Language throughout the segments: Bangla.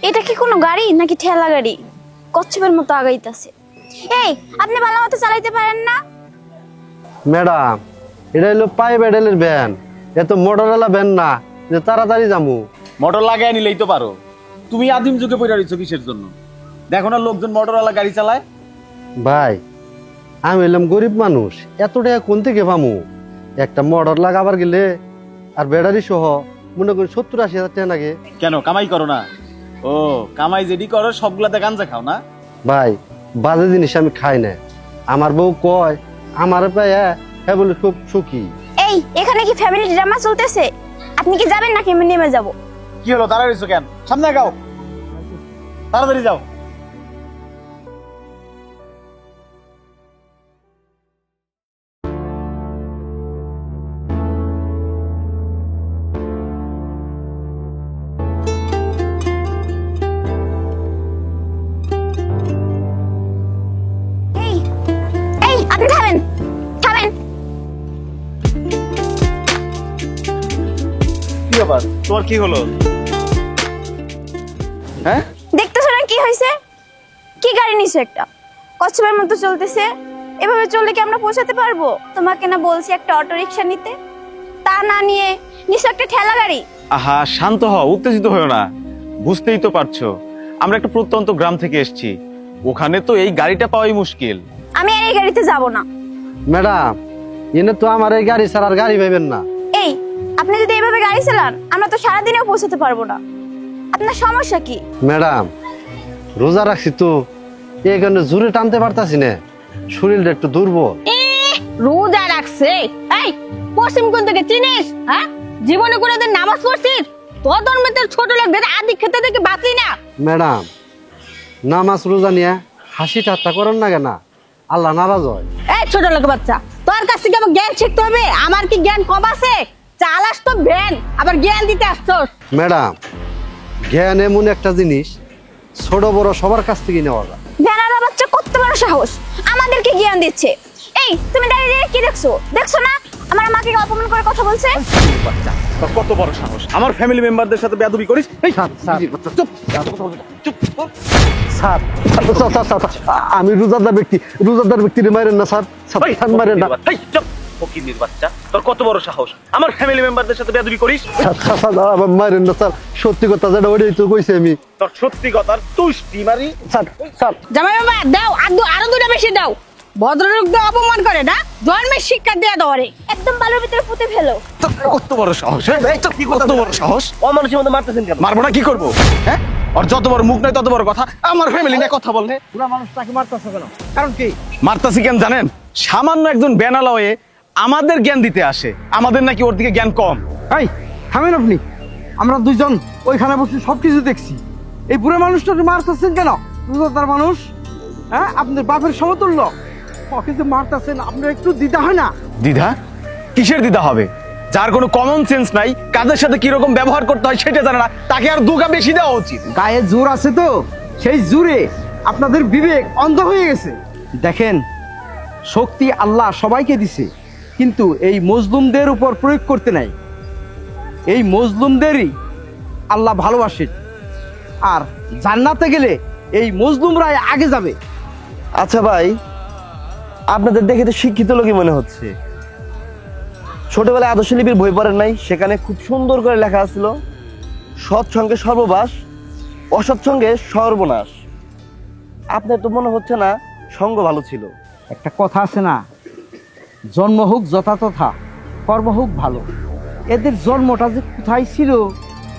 এটা কি কোনো গাড়ি নাকি ঠেলা গাড়ি? কচ্ছপের মতো আগাইতেছে। এই, আপনি ভালো মতো চালাইতে পারেন না? ম্যাডাম, এটা হলো প্রাইভেটের ভ্যান, এত মোটরওয়ালা ভ্যান না যে তাড়াতাড়ি যাবো। মোটর লাগাই নিলেই তো পারো। তুমি আদিম যুগে পড়ে রইছো কিসের জন্য? দেখো না লোকজন মোটরওয়ালা গাড়ি চালায়। ভাই, আমি এলাম গরিব মানুষ, এত টাকা কোন থেকে পামু? একটা মোটর লাগাবার গেলে আর ব্যাটারি সহ মনে করি 70-80 হাজার টাকা লাগে। কেন কামাই করো না? ও, কামাই যেটি করো সবগুলাতে গাঞ্জা খাও না? ভাই, বাজে জিনিস আমি খাই না। আমার বউ কয় আমার পায়ে হ্যাঁ বলে খুব সুখী। এই, এখানে কি ফ্যামিলি ড্রামা চলতেছে? আপনি কি যাবেন নাকি আমি নেমে যাব? কি হলো, দাঁড়ায় রইছো কেন? সামনে গাও, তাড়াতাড়ি যাও। এই, এই, আপনি থামেন, থামেন। কি ব্যাপার, তোমার কি হলো? হ্যাঁ, দেখতেছো না কি হয়েছে? কি গাড়ি নিছো একটা, কচ্ছপের মতো চলতেছে। এভাবে চললে কি আমরা পৌঁছাতে পারবো? তোমাকে না বলছি একটা অটো রিকশা নিতে, তা না নিয়ে নিছো একটা ঠেলা গাড়ি। আহা শান্ত হও, উত্তেজিত হও না। বুঝতেই তো পারছো আমরা একটা প্রত্যন্ত গ্রাম থেকে এসেছি, ওখানে তো এই গাড়িটা পাওয়াই মুশকিল। আমি আর এই গাড়িতে যাব না। ম্যাডাম, এনে তো আমার এই গাড়ি ছাড়ার গাড়ি পাইবেন না। এই, আপনি যদি এইভাবে গাড়ি চালান আমরা তো সারাদিনেও পৌঁছাতে পারবো না। আপনার সমস্যা কি? ম্যাডাম, রোজা রাখছি তো, এই কারণে জোরে টানতে পারতাছি না, শরীরটা একটু দুর্বল। রোজা রাখছে? এই, পশ্চিম কোন থেকে চিনিস? হ্যাঁ, জীবনে কোনোদিন নামাজ পড়ছিস? তোর ধর্মের ছোট লোকদের আদি খেতে দেখে বাঁচি না। ম্যাডাম, নামাজ রোজা নিয়ে হাসি ঠাট্টা করেন না কেন? আল্লাহ নারাজ হয়। এই ছোট লোক বাচ্চা, তোর কাছ থেকে আমার জ্ঞান শিখতে হবে? আমার কি জ্ঞান কম আছে? চালাস তো ভ্যান, আবার জ্ঞান দিতে আসছস? ম্যাডাম, জ্ঞান এমন একটা জিনিস ছোট বড় সবার কাছ থেকে নেওয়া যায়। ভ্যানালা বাচ্চা কত বড় সাহস আমাদেরকে জ্ঞান দিচ্ছে। এই, তুমি দাঁড়িয়ে দাঁড়িয়ে কি দেখছো? দেখছো না আমার মাকে অপমান করে কথা বলছে? বাচ্চা, তোর কত বড় সাহস আমার ফ্যামিলি মেম্বারদের সাথে বেয়াদবি করিস? এই চুপ, চুপ। স্যার, আমি রোজাদার ব্যক্তি, রোজাদার ব্যক্তিরে মারেন না স্যার, স্যার মারেন না। এই চুপ, ফকিন্নির বাচ্চা, তোর কত বড় সাহস আমার ফ্যামিলি মেম্বারদের সাথে বেয়াদবি করিস? স্যার মারেন না স্যার, সত্যি কথা যেটা ওইটাই তো কইছি আমি। তোর সত্যি কথার তুষ্টি মারি। স্যার, স্যার জামাই বাবা দাও, আরো দুটা বেশি দাও। ভদ্রলোকদের অপমান করে না, জন্মের শিক্ষা দেয়া দরে। একদম বালুর ভিতরে পুঁতে ফেলো। তোর কত বড় সাহস? কত বড় সাহস? অমানুষের মধ্যে মারতেছেন কেন? মারবো না, কি করবো? হ্যাঁ, আর যত বড় মুখ নয় তত বড় কথা আমার ফ্যামিলি নিয়ে কথা বললে। পুরা মানুষ তাকে মারতেছে কেন? কারণ কি? মারতাছি কেন জানেন? সামান্য একজন বেনালা হয়ে আমাদের জ্ঞান দিতে আসে, আমাদের নাকি ওর দিকে জ্ঞান কম। এই থামেন আপনি, আমরা দুইজন ওইখানে বসে সবকিছু দেখছি। এই বুড়ো মানুষটাকে মারতেছেন কেন? রোজাদার মানুষ, হ্যাঁ আপনার বাপের সমতুল্য, ওকে যে মারতেছেন আপনার একটু দ্বিধা হয় না? দ্বিধা? কিসের দ্বিধা হবে? যার কোনো কমন সেন্স নাই, কাদের সাথে কিরকম ব্যবহার করতে হয় সেটা জানে না, তাকে আর দুগা বেশি দেওয়া উচিত। গায়ে জোর আছে তো, সেই জোরে আপনাদের বিবেক অন্ধ হয়ে গেছে। দেখেন, শক্তি আল্লাহ সবাইকে দিছে, কিন্তু এই মজলুমদের উপর প্রয়োগ করতে নাই। এই মজলুমদেরই আল্লাহ ভালোবাসেন, আর জান্নাতে গেলে এই মজলুমরাই আগে যাবে। আচ্ছা ভাই, আপনাদের দেখে তো শিক্ষিত লোকই মনে হচ্ছে। ছোটবেলায় আদর্শ লিপির বই পড়েন নাই? সেখানে খুব সুন্দর করে লেখা আছিল, সৎ সঙ্গে সর্ববাস, অসৎ সঙ্গে সর্বনাশ। আপনার তো মনে হচ্ছে না সঙ্গ ভালো ছিল। একটা কথা আছে না, জন্ম হোক যথাতথা, কর্ম হোক ভালো। এদের জন্মটা যে কোথায় ছিল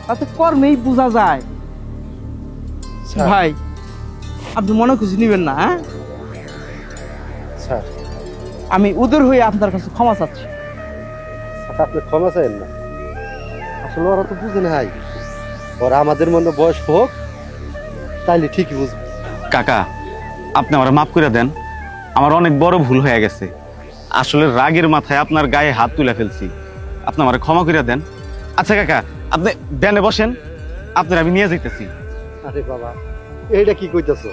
তাতে কর্মেই বোঝা যায়। ভাই, আপনি মনে খুশি নিবেন না। হ্যাঁ স্যার, আমি উদর হয়ে আপনার কাছে ক্ষমা চাচ্ছি। আপনি ক্ষমা চাইেন না, আসলে ওরা তো বুঝে নাই, ওরা আমাদের মনে বয়স হোক তাইলে ঠিকই বুঝবে। কাকা, আপনি আমার মাফ করে দেন, আমার অনেক বড় ভুল হয়ে গেছে। আসলে রাগের মাথায় আপনার গায়ে হাত তুলে ফেলছি, আপনি আমার ক্ষমা করে দেন। আচ্ছা কাকা, আপনি ভ্যানে বসেন, আপনার আমি নিয়ে যাইতেছি। আরে বাবা, এইটা কি কইতাছো?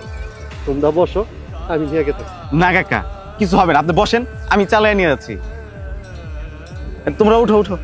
তোমরা বসো, আমি নিয়ে গেতেছি। না কাকা, কিছু হবে না, আপনি বসেন, আমি চালায় নিয়ে যাচ্ছি। তোমরা উঠো উঠো।